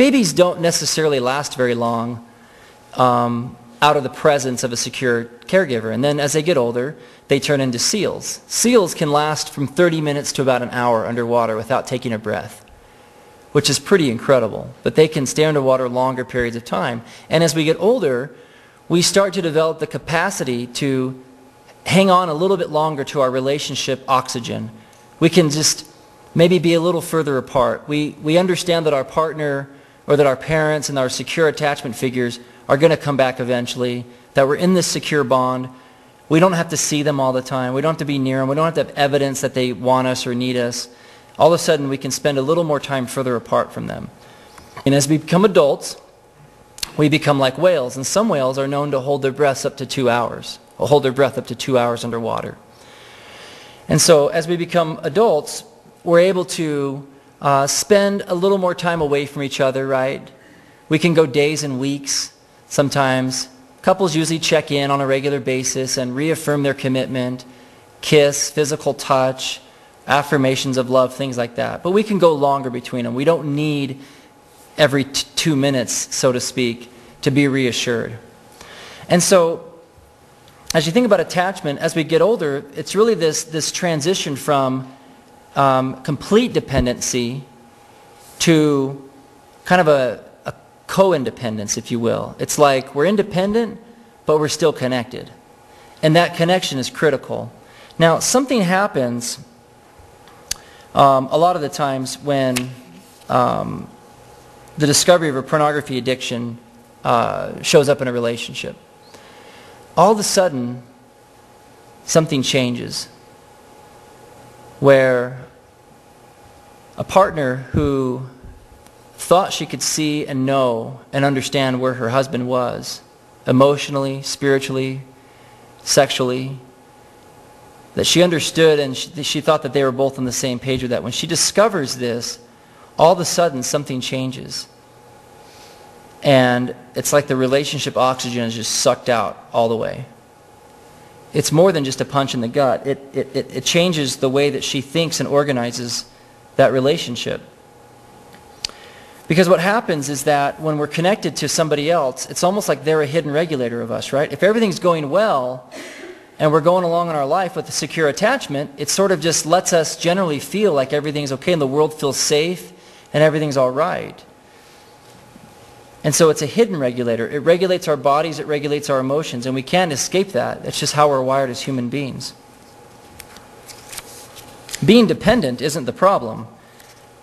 babies don't necessarily last very long out of the presence of a secure caregiver. And then as they get older, they turn into seals. Seals can last from 30 minutes to about an hour underwater without taking a breath, which is pretty incredible. But they can stay underwater longer periods of time. And as we get older, we start to develop the capacity to hang on a little bit longer to our relationship oxygen. We can just maybe be a little further apart. We understand that our partner or that our parents and our secure attachment figures are going to come back eventually, that we're in this secure bond. We don't have to see them all the time. We don't have to be near them. We don't have to have evidence that they want us or need us. All of a sudden, we can spend a little more time further apart from them. And as we become adults, we become like whales. And some whales are known to hold their breaths up to 2 hours, or hold their breath up to 2 hours underwater. And so as we become adults, we're able to spend a little more time away from each other, right? We can go days and weeks. Sometimes couples usually check in on a regular basis and reaffirm their commitment, kiss, physical touch, affirmations of love, things like that. But we can go longer between them. We don't need every 2 minutes, so to speak, to be reassured. And so as you think about attachment, as we get older, it's really this transition from complete dependency to kind of a co-independence, if you will. It's like we're independent, but we're still connected. And that connection is critical. Now, something happens a lot of the times when the discovery of a pornography addiction shows up in a relationship. All of a sudden, something changes where a partner who thought she could see and know and understand where her husband was, emotionally, spiritually, sexually, that she understood and she thought that they were both on the same page with that. When she discovers this, all of a sudden something changes. And it's like the relationship oxygen is just sucked out all the way. It's more than just a punch in the gut. It changes the way that she thinks and organizes that relationship. Because what happens is that when we're connected to somebody else, it's almost like they're a hidden regulator of us, right? If everything's going well and we're going along in our life with a secure attachment, it sort of just lets us generally feel like everything's okay and the world feels safe and everything's all right. And so it's a hidden regulator. It regulates our bodies, it regulates our emotions, and we can't escape that. That's just how we're wired as human beings. Being dependent isn't the problem,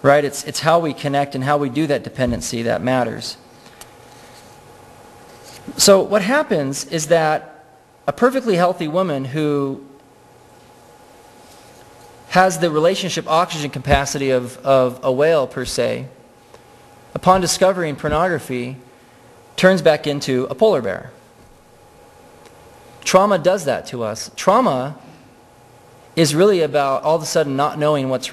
right? It's how we connect and how we do that dependency that matters. So what happens is that a perfectly healthy woman who has the relationship oxygen capacity of a whale, per se, upon discovering pornography, turns back into a polar bear. Trauma does that to us. Trauma is really about all of a sudden not knowing what's